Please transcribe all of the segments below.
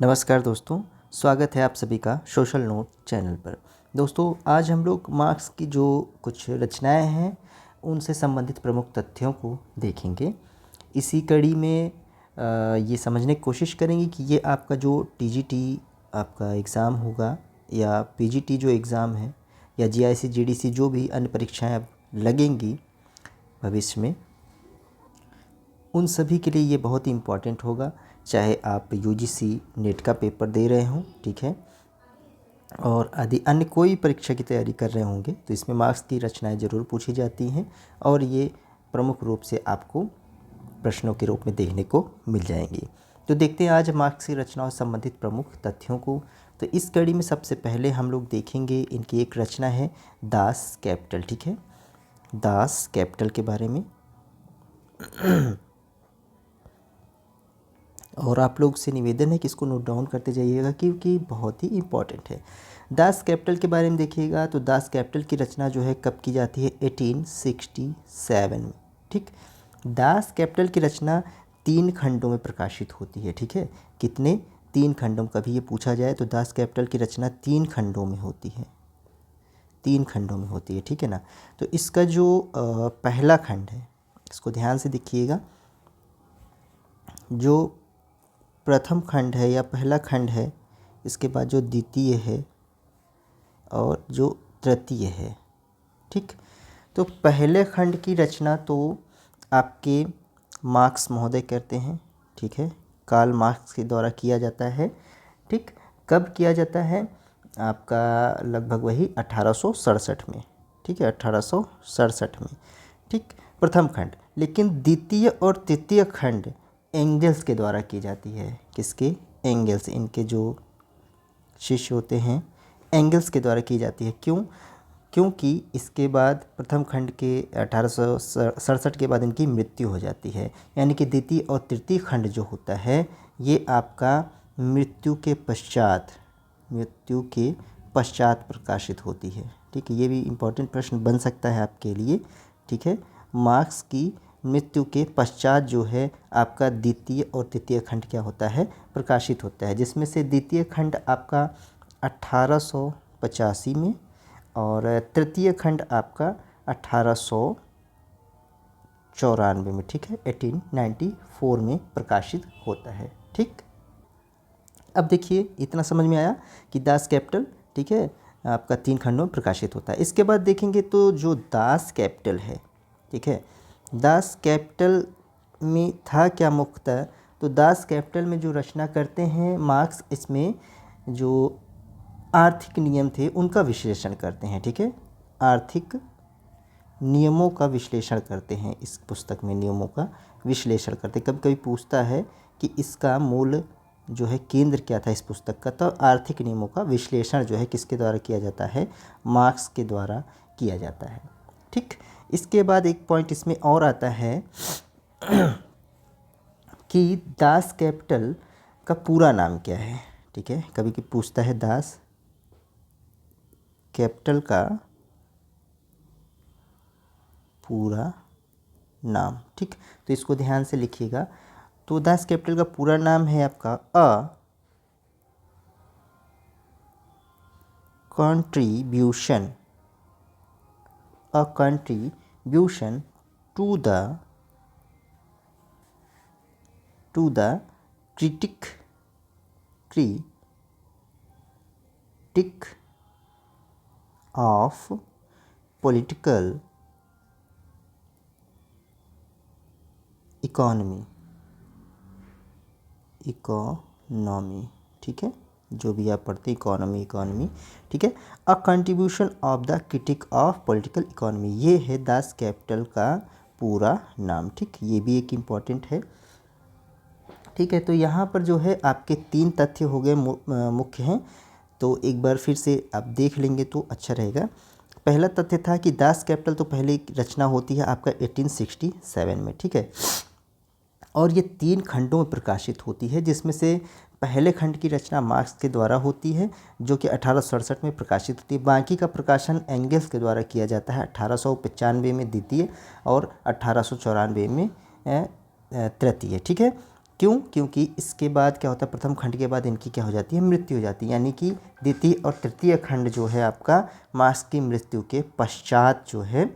नमस्कार दोस्तों, स्वागत है आप सभी का सोशल नोट चैनल पर। दोस्तों, आज हम लोग मार्क्स की जो कुछ रचनाएं हैं उनसे संबंधित प्रमुख तथ्यों को देखेंगे। इसी कड़ी में ये समझने की कोशिश करेंगे कि ये आपका जो टीजीटी आपका एग्ज़ाम होगा या पीजीटी जो एग्ज़ाम है या जीआईसी जीडीसी जो भी अन्य परीक्षाएं अब लगेंगी भविष्य में, उन सभी के लिए ये बहुत ही इम्पॉर्टेंट होगा। चाहे आप यूजीसी नेट का पेपर दे रहे हों, ठीक है, और आदि अन्य कोई परीक्षा की तैयारी कर रहे होंगे, तो इसमें मार्क्स की रचनाएं ज़रूर पूछी जाती हैं और ये प्रमुख रूप से आपको प्रश्नों के रूप में देखने को मिल जाएंगी। तो देखते हैं आज मार्क्स की रचनाओं से संबंधित प्रमुख तथ्यों को। तो इस कड़ी में सबसे पहले हम लोग देखेंगे, इनकी एक रचना है दास कैपिटल, ठीक है, दास कैपिटल के बारे में। और आप लोग से निवेदन है कि इसको नोट डाउन करते जाइएगा क्योंकि बहुत ही इम्पॉर्टेंट है। दास कैपिटल के बारे में देखिएगा तो दास कैपिटल की रचना जो है कब की जाती है, 1867 में, ठीक। दास कैपिटल की रचना 3 खंडों में प्रकाशित होती है, ठीक है। कितने? 3 खंडों में। कभी ये पूछा जाए तो दास कैपिटल की रचना 3 खंडों में होती है, 3 खंडों में होती है, ठीक है ना। तो इसका जो पहला खंड है, इसको ध्यान से देखिएगा। जो प्रथम खंड है या पहला खंड है, इसके बाद जो द्वितीय है और जो तृतीय है, ठीक। तो पहले खंड की रचना तो आपके मार्क्स महोदय करते हैं, ठीक है, कार्ल मार्क्स के द्वारा किया जाता है, ठीक। कब किया जाता है? आपका लगभग वही 1867 में, ठीक है, 1867 में, ठीक, प्रथम खंड। लेकिन द्वितीय और तृतीय खंड एंगल्स के द्वारा की जाती है। किसके? एंगल्स, इनके जो शिष्य होते हैं एंगल्स के द्वारा की जाती है। क्यों? क्योंकि इसके बाद प्रथम खंड के 1867 के बाद इनकी मृत्यु हो जाती है, यानी कि द्वितीय और तृतीय खंड जो होता है ये आपका मृत्यु के पश्चात प्रकाशित होती है, ठीक है। ये भी इम्पोर्टेंट प्रश्न बन सकता है आपके लिए, ठीक है। मार्क्स की मृत्यु के पश्चात जो है आपका द्वितीय और तृतीय खंड क्या होता है, प्रकाशित होता है, जिसमें से द्वितीय खंड आपका 1885 में और तृतीय खंड आपका 1894 में, ठीक है, 1894 में प्रकाशित होता है, ठीक। अब देखिए, इतना समझ में आया कि दास कैपिटल, ठीक है, आपका 3 खंडों में प्रकाशित होता है। इसके बाद देखेंगे तो जो दास कैपिटल है, ठीक है, दास कैपिटल में था क्या मुख्यतः, तो दास कैपिटल में जो रचना करते हैं मार्क्स, इसमें जो आर्थिक नियम थे उनका विश्लेषण करते हैं, ठीक है, आर्थिक नियमों का विश्लेषण करते हैं। इस पुस्तक में नियमों का विश्लेषण करते हैं। कभी कभी पूछता है कि इसका मूल जो है केंद्र क्या था इस पुस्तक का, तो आर्थिक नियमों का विश्लेषण जो है किसके द्वारा किया जाता है, मार्क्स के द्वारा किया जाता है, ठीक। इसके बाद एक पॉइंट इसमें और आता है कि दास कैपिटल का पूरा नाम क्या है, ठीक है। कभी कभी पूछता है दास कैपिटल का पूरा नाम, ठीक। तो इसको ध्यान से लिखिएगा। तो दास कैपिटल का पूरा नाम है आपका contribution to the critique of political economy, ठीक है, जो भी आप पढ़ते इकोनॉमी, ठीक है। A contribution of the critique of political economy, ये है दास कैपिटल का पूरा नाम, ठीक। ये भी एक इम्पॉर्टेंट है, ठीक है। तो यहाँ पर जो है आपके 3 तथ्य हो गए मुख्य हैं, तो एक बार फिर से आप देख लेंगे तो अच्छा रहेगा। पहला तथ्य था कि दास कैपिटल तो पहले रचना होती है आपका 1867 में, ठीक है, और ये 3 खंडों में प्रकाशित होती है, जिसमें से पहले खंड की रचना मार्क्स के द्वारा होती है जो कि 1867 में प्रकाशित होती है। बाकी का प्रकाशन एंगल्स के द्वारा किया जाता है, 1895 में द्वितीय और 1894 में तृतीय, ठीक है। क्यों? क्योंकि इसके बाद क्या होता है, प्रथम खंड के बाद इनकी क्या हो जाती है, मृत्यु हो जाती है। यानी कि द्वितीय और तृतीय खंड जो है आपका मार्क्स की मृत्यु के पश्चात जो है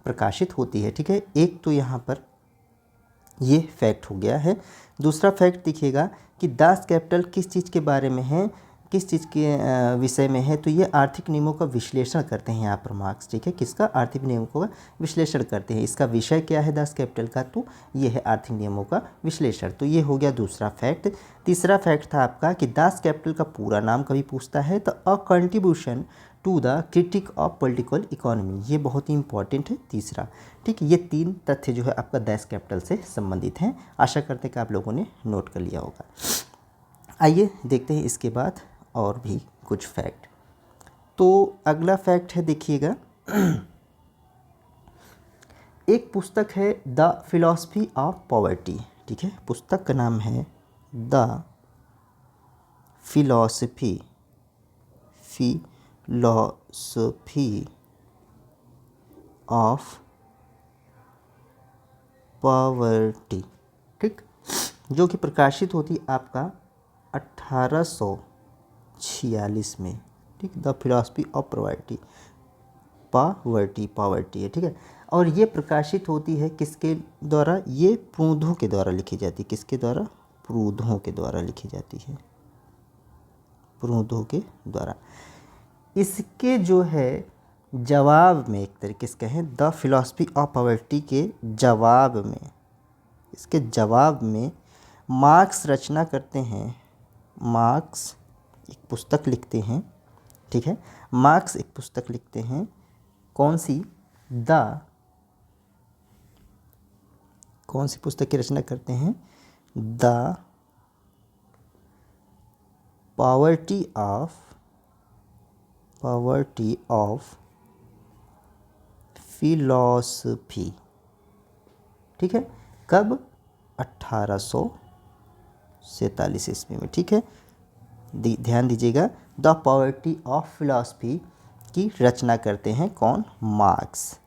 प्रकाशित होती है। ठीक है, एक तो यहाँ पर ये फैक्ट हो गया है। दूसरा फैक्ट देखिएगा कि दास कैपिटल किस चीज़ के बारे में है, किस चीज़ के विषय में है, तो ये आर्थिक नियमों का विश्लेषण करते हैं यहाँ पर मार्क्स। ठीक है, किसका? आर्थिक नियमों का विश्लेषण करते हैं। इसका विषय क्या है दास कैपिटल का? तो ये है आर्थिक नियमों का विश्लेषण। तो ये हो गया दूसरा फैक्ट। तीसरा फैक्ट था आपका कि दास कैपिटल का पूरा नाम कभी पूछता है तो a contribution to the critique of political economy, ये बहुत ही इंपॉर्टेंट है तीसरा। ठीक है, ये 3 तथ्य जो है आपका दास कैपिटल से संबंधित हैं। आशा करते हैं कि आप लोगों ने नोट कर लिया होगा। आइए देखते हैं इसके बाद और भी कुछ फैक्ट। तो अगला फैक्ट है, देखिएगा, एक पुस्तक है द फिलॉसफी ऑफ पॉवर्टी। ठीक है, पुस्तक का नाम है द फिलॉसफी ऑफ पॉवर्टी। ठीक, जो कि प्रकाशित होती आपका 1846 में। ठीक, द फिलॉसफी ऑफ पॉवर्टी है। ठीक है, और ये प्रकाशित होती है किसके द्वारा? ये प्रूधों के द्वारा लिखी जाती है। किसके द्वारा? प्रूधों के द्वारा लिखी जाती है, प्रूधों के द्वारा। इसके जो है जवाब में, एक तरीके से कहें, द फिलॉसफी ऑफ पॉवर्टी के जवाब में, इसके जवाब में मार्क्स रचना करते हैं। मार्क्स एक पुस्तक लिखते हैं। ठीक है, मार्क्स एक पुस्तक लिखते हैं। कौन सी पुस्तक की रचना करते हैं? The poverty of philosophy. ठीक है, कब? 1847 ईस्वी में। ठीक है, ध्यान दीजिएगा, द पॉवर्टी ऑफ फिलॉसफी की रचना करते हैं कौन? मार्क्स।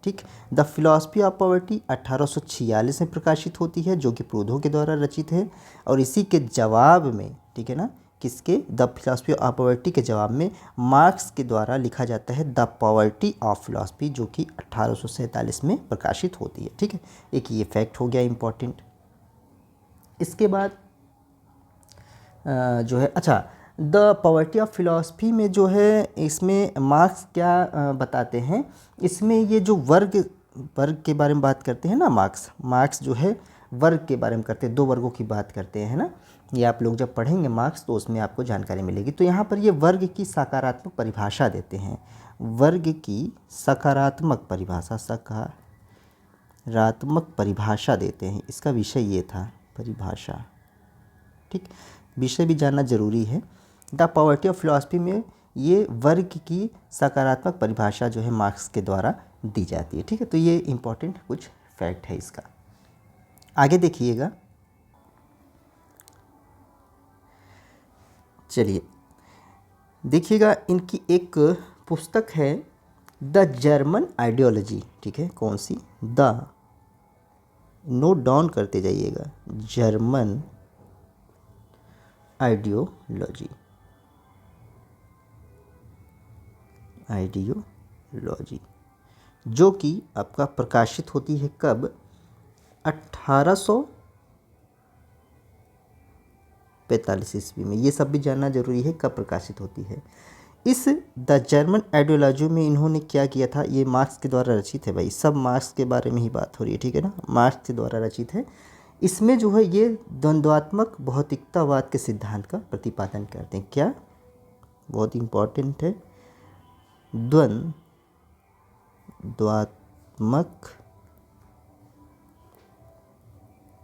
ठीक, द फिलॉसफी ऑफ पॉवर्टी 1846 में प्रकाशित होती है, जो कि प्रूधों के द्वारा रचित है। और इसी के जवाब में, ठीक है ना, किसके? द फिलॉसफी ऑफ पॉवर्टी के जवाब में मार्क्स के द्वारा लिखा जाता है द पॉवर्टी ऑफ फिलॉसफी, जो कि 1847 में प्रकाशित होती है। ठीक है, एक ये फैक्ट हो गया इम्पॉर्टेंट। इसके बाद जो है, अच्छा, द पॉवर्टी ऑफ फिलॉसफी में जो है, इसमें मार्क्स क्या बताते हैं? इसमें ये जो वर्ग के बारे में बात करते हैं ना, मार्क्स जो है वर्ग के बारे में करते हैं, 2 वर्गों की बात करते हैं ना। ये आप लोग जब पढ़ेंगे मार्क्स तो उसमें आपको जानकारी मिलेगी। तो यहाँ पर ये वर्ग की सकारात्मक परिभाषा देते हैं। वर्ग की सकारात्मक परिभाषा देते हैं। इसका विषय ये था, परिभाषा। ठीक, विषय भी जानना जरूरी है। द पॉवर्टी ऑफ फिलॉसफी में ये वर्ग की सकारात्मक परिभाषा जो है मार्क्स के द्वारा दी जाती है। ठीक है, तो ये इम्पोर्टेंट कुछ फैक्ट है इसका। आगे देखिएगा, चलिए देखिएगा, इनकी एक पुस्तक है द जर्मन आइडियोलॉजी। ठीक है, कौन सी? द, नोट डाउन करते जाइएगा, जर्मन आइडियोलॉजी, जो कि आपका प्रकाशित होती है कब? 1845 ईस्वी में। ये सब भी जानना जरूरी है कब प्रकाशित होती है। इस द जर्मन आइडियोलॉजी में इन्होंने क्या किया था? ये मार्क्स के द्वारा रचित है भाई, सब मार्क्स के बारे में ही बात हो रही है। ठीक है ना, मार्क्स के द्वारा रचित है। इसमें जो है ये द्वंद्वात्मक भौतिकतावाद के सिद्धांत का प्रतिपादन करते हैं। क्या? बहुत इम्पोर्टेंट है, द्वंद्वात्मक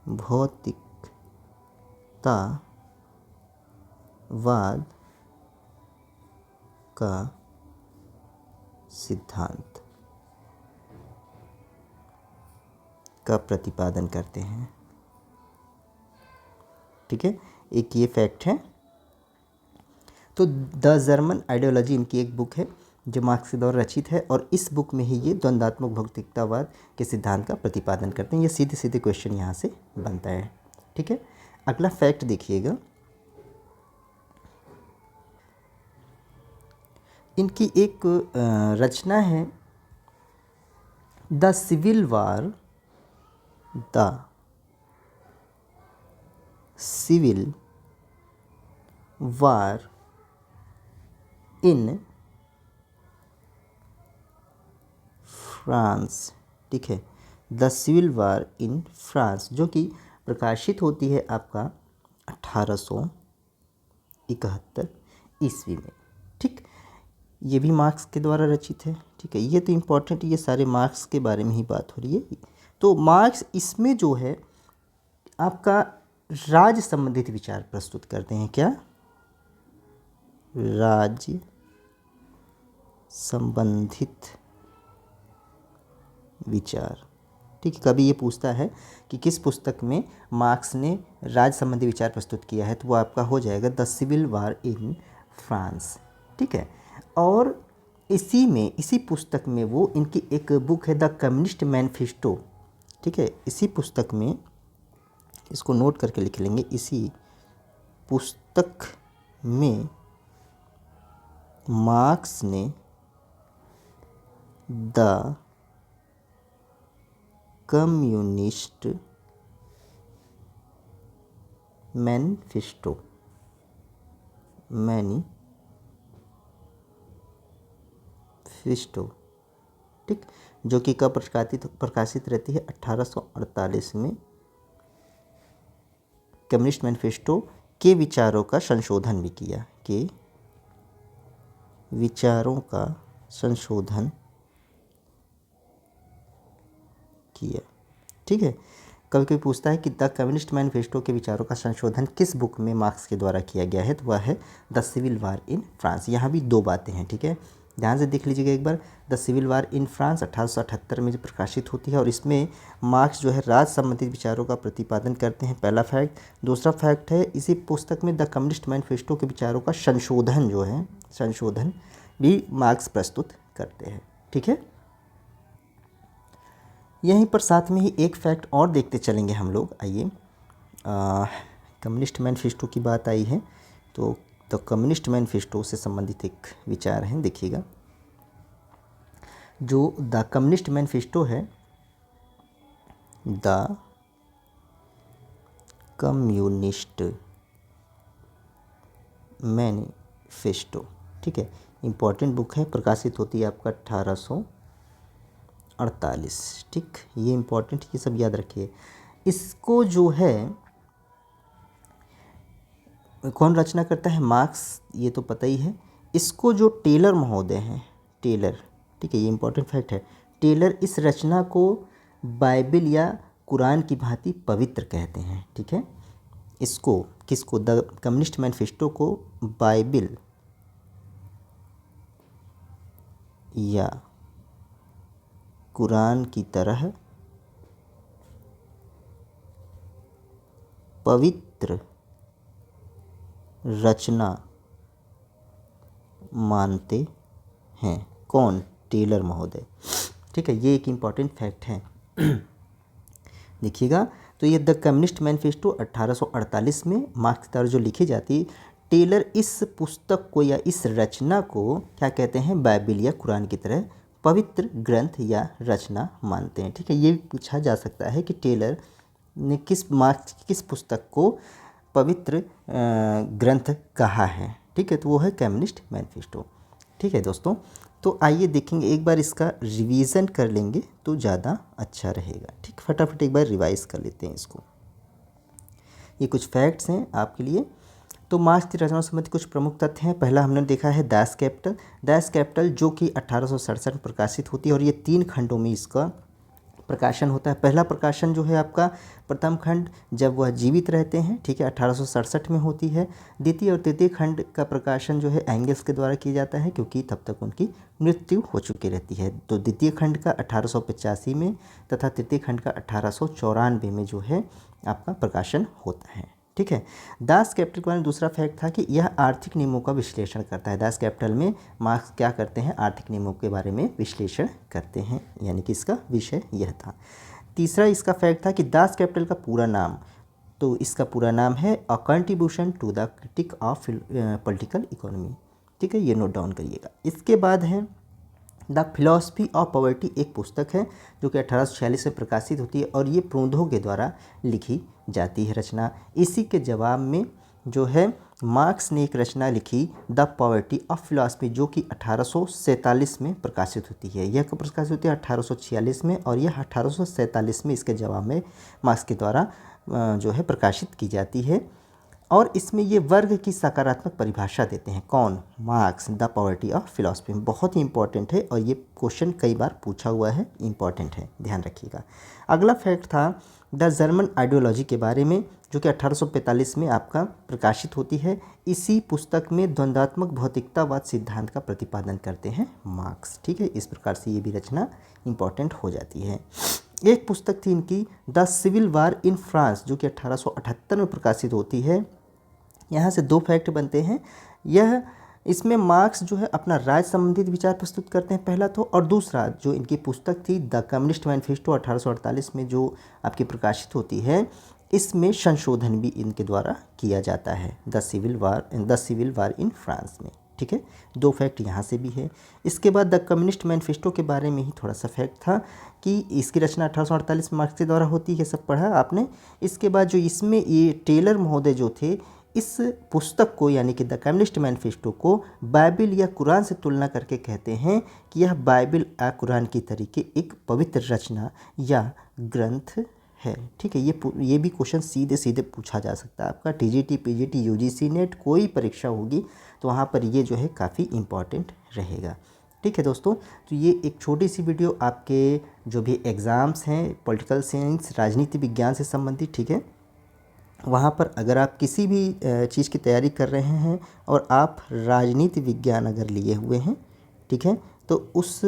भौतिकतावाद का सिद्धांत का प्रतिपादन करते हैं। ठीक है, एक ये फैक्ट है। तो द जर्मन आइडियोलॉजी इनकी एक बुक है जो मार्क्स के द्वारा रचित है, और इस बुक में ही ये द्वंद्वात्मक भौतिकतावाद के सिद्धांत का प्रतिपादन करते हैं। ये सीधे सीधे क्वेश्चन यहाँ से बनता है। ठीक है, अगला फैक्ट देखिएगा, इनकी एक रचना है the civil war, the civil war in France. ठीक है, the civil war in France, जो कि प्रकाशित होती है आपका 1871 ईस्वी में। ठीक, ये भी मार्क्स के द्वारा रचित है। ठीक है, ये तो इम्पोर्टेंट, ये सारे मार्क्स के बारे में ही बात हो रही है। तो मार्क्स इसमें जो है आपका राज्य संबंधित विचार प्रस्तुत करते हैं। क्या? राज्य संबंधित विचार। ठीक है, कभी ये पूछता है कि किस पुस्तक में मार्क्स ने राज्य संबंधी विचार प्रस्तुत किया है, तो वो आपका हो जाएगा the civil war in France. ठीक है, और इसी पुस्तक में वो इनकी एक बुक है द कम्युनिस्ट मैनिफेस्टो। ठीक है, इसी पुस्तक में, इसको नोट करके लिख लेंगे, इसी पुस्तक में मार्क्स ने द कम्युनिस्ट मैनिफेस्टो ठीक, जो कि कब प्रकाशित रहती है? 1848 में कम्युनिस्ट मैनिफेस्टो के विचारों का संशोधन भी किया, के विचारों का संशोधन किया। ठीक है, कभी कभी पूछता है कि द कम्युनिस्ट मैनिफेस्टो के विचारों का संशोधन किस बुक में मार्क्स के द्वारा किया गया है, तो वह है the civil war in France. यहाँ भी दो बातें हैं। ठीक है, ध्यान से देख लीजिएगा एक बार, the civil war in France 1878 में जो प्रकाशित होती है, और इसमें मार्क्स जो है राज संबंधित विचारों का प्रतिपादन करते हैं, पहला फैक्ट। दूसरा फैक्ट है, इसी पुस्तक में द कम्युनिस्ट मैनिफेस्टो के विचारों का संशोधन भी मार्क्स प्रस्तुत करते हैं। ठीक है, यहीं पर साथ में ही एक फैक्ट और देखते चलेंगे हम लोग। आइए, कम्युनिस्ट मैनिफेस्टो की बात आई है, तो कम्युनिस्ट मैनिफेस्टो से संबंधित एक विचार हैं, देखिएगा। जो द कम्युनिस्ट मैनिफेस्टो है, द कम्युनिस्ट मैनिफेस्टो, ठीक है, इम्पॉर्टेंट बुक है, प्रकाशित होती है आपका 1848। ठीक, ये इम्पॉर्टेंट, ये सब याद रखिए। इसको जो है कौन रचना करता है? मार्क्स, ये तो पता ही है। इसको जो टेलर महोदय हैं, टेलर, ठीक है, ये इम्पोर्टेंट फैक्ट है, टेलर इस रचना को बाइबिल या कुरान की भांति पवित्र कहते हैं। ठीक है, इसको, किसको? द कम्युनिस्ट मैनिफेस्टो को बाइबिल या कुरान की तरह पवित्र रचना मानते हैं। कौन? टेलर महोदय। ठीक है, ये एक इम्पॉर्टेंट फैक्ट है। देखिएगा, तो ये द कम्युनिस्ट मैनिफेस्टो 1848 में मार्क्स द्वारा जो लिखी जाती है, टेलर इस पुस्तक को या इस रचना को क्या कहते हैं? बाइबिल या कुरान की तरह पवित्र ग्रंथ या रचना मानते हैं। ठीक है, ये भी पूछा जा सकता है कि टेलर ने किस पुस्तक को पवित्र ग्रंथ कहा है। ठीक है, तो वो है कम्युनिस्ट मैनिफेस्टो। ठीक है दोस्तों, तो आइए देखेंगे, एक बार इसका रिवीजन कर लेंगे तो ज़्यादा अच्छा रहेगा। ठीक, फटाफट एक बार रिवाइज कर लेते हैं इसको। ये कुछ फैक्ट्स हैं आपके लिए। तो मार्क्स की रचनाओं संबंधी कुछ प्रमुख तथ्य हैं। पहला हमने देखा है दास कैपिटल, जो कि 1867 में प्रकाशित होती है, और ये 3 खंडों में इसका प्रकाशन होता है। पहला प्रकाशन जो है आपका, प्रथम खंड जब वह जीवित रहते हैं, ठीक है, 1867 में होती है। द्वितीय और तृतीय खंड का प्रकाशन जो है एंगल्स के द्वारा किया जाता है, क्योंकि तब तक उनकी मृत्यु हो चुकी रहती है। तो द्वितीय खंड का 1885 में तथा तृतीय खंड का 1894 में जो है आपका प्रकाशन होता है। ठीक है, दास कैपिटल के बारे में दूसरा फैक्ट था कि यह आर्थिक नियमों का विश्लेषण करता है। दास कैपिटल में मार्क्स क्या करते हैं? आर्थिक नियमों के बारे में विश्लेषण करते हैं, यानी कि इसका विषय यह था। तीसरा इसका फैक्ट था कि दास कैपिटल का पूरा नाम, तो इसका पूरा नाम है a contribution to the critique of political economy. ठीक है, ये नोट डाउन करिएगा। इसके बाद है द फिलॉसफी ऑफ पॉवर्टी, एक पुस्तक है जो कि 1846 में प्रकाशित होती है और ये प्रूंदो के द्वारा लिखी जाती है रचना। इसी के जवाब में जो है मार्क्स ने एक रचना लिखी द पॉवर्टी ऑफ फिलॉसफी, जो कि 1847 में प्रकाशित होती है। यह कब प्रकाशित होती है? 1846 में, और यह 1847 में इसके जवाब में मार्क्स के द्वारा जो है प्रकाशित की जाती है। और इसमें ये वर्ग की सकारात्मक परिभाषा देते हैं। कौन? Marks. The poverty of philosophy बहुत ही इंपॉर्टेंट है और ये क्वेश्चन कई बार पूछा हुआ है, इंपॉर्टेंट है, ध्यान रखिएगा। अगला फैक्ट था द जर्मन आइडियोलॉजी के बारे में, जो कि 1845 में आपका प्रकाशित होती है। इसी पुस्तक में द्वंद्वात्मक भौतिकतावाद सिद्धांत का प्रतिपादन करते हैं मार्क्स। ठीक है, इस प्रकार से ये भी रचना इंपॉर्टेंट हो जाती है। एक पुस्तक थी इनकी the civil war in France, जो कि 1878 में प्रकाशित होती है। यहाँ से दो फैक्ट बनते हैं। यह इसमें मार्क्स जो है अपना राज्य संबंधित विचार प्रस्तुत करते हैं, पहला तो, और दूसरा जो इनकी पुस्तक थी द कम्युनिस्ट मैनिफेस्टो 1848 में जो आपकी प्रकाशित होती है, इसमें संशोधन भी इनके द्वारा किया जाता है the civil war in France में। ठीक है, दो फैक्ट यहाँ से भी है। इसके बाद द कम्युनिस्ट मैनिफेस्टो के बारे में ही थोड़ा सा फैक्ट था कि इसकी रचना 1848 में मार्क्स के द्वारा होती है, सब पढ़ा आपने। इसके बाद जो इसमें ये टेलर महोदय जो थे, इस पुस्तक को यानी कि द कम्युनिस्ट मैनिफेस्टो को बाइबिल या कुरान से तुलना करके कहते हैं कि यह बाइबिल या कुरान की तरीके एक पवित्र रचना या ग्रंथ है। ठीक है, ये भी क्वेश्चन सीधे सीधे पूछा जा सकता है आपका टीजीटी, पीजीटी, यूजीसी नेट, कोई परीक्षा होगी तो वहाँ पर ये जो है काफ़ी इम्पॉर्टेंट रहेगा। ठीक है दोस्तों, तो ये एक छोटी सी वीडियो आपके जो भी एग्ज़ाम्स हैं पॉलिटिकल साइंस, राजनीति विज्ञान से संबंधित, ठीक है, वहाँ पर अगर आप किसी भी चीज़ की तैयारी कर रहे हैं और आप राजनीति विज्ञान अगर लिए हुए हैं, ठीक है, तो उस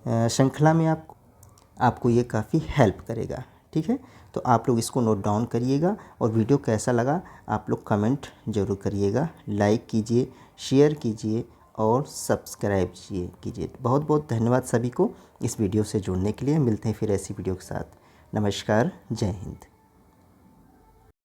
श्रृंखला में आपको ये काफ़ी हेल्प करेगा। ठीक है, तो आप लोग इसको नोट डाउन करिएगा और वीडियो कैसा लगा आप लोग कमेंट ज़रूर करिएगा, लाइक कीजिए, शेयर कीजिए और सब्सक्राइब कीजिए। बहुत बहुत धन्यवाद सभी को इस वीडियो से जुड़ने के लिए। मिलते हैं फिर ऐसी वीडियो के साथ। नमस्कार, जय हिंद।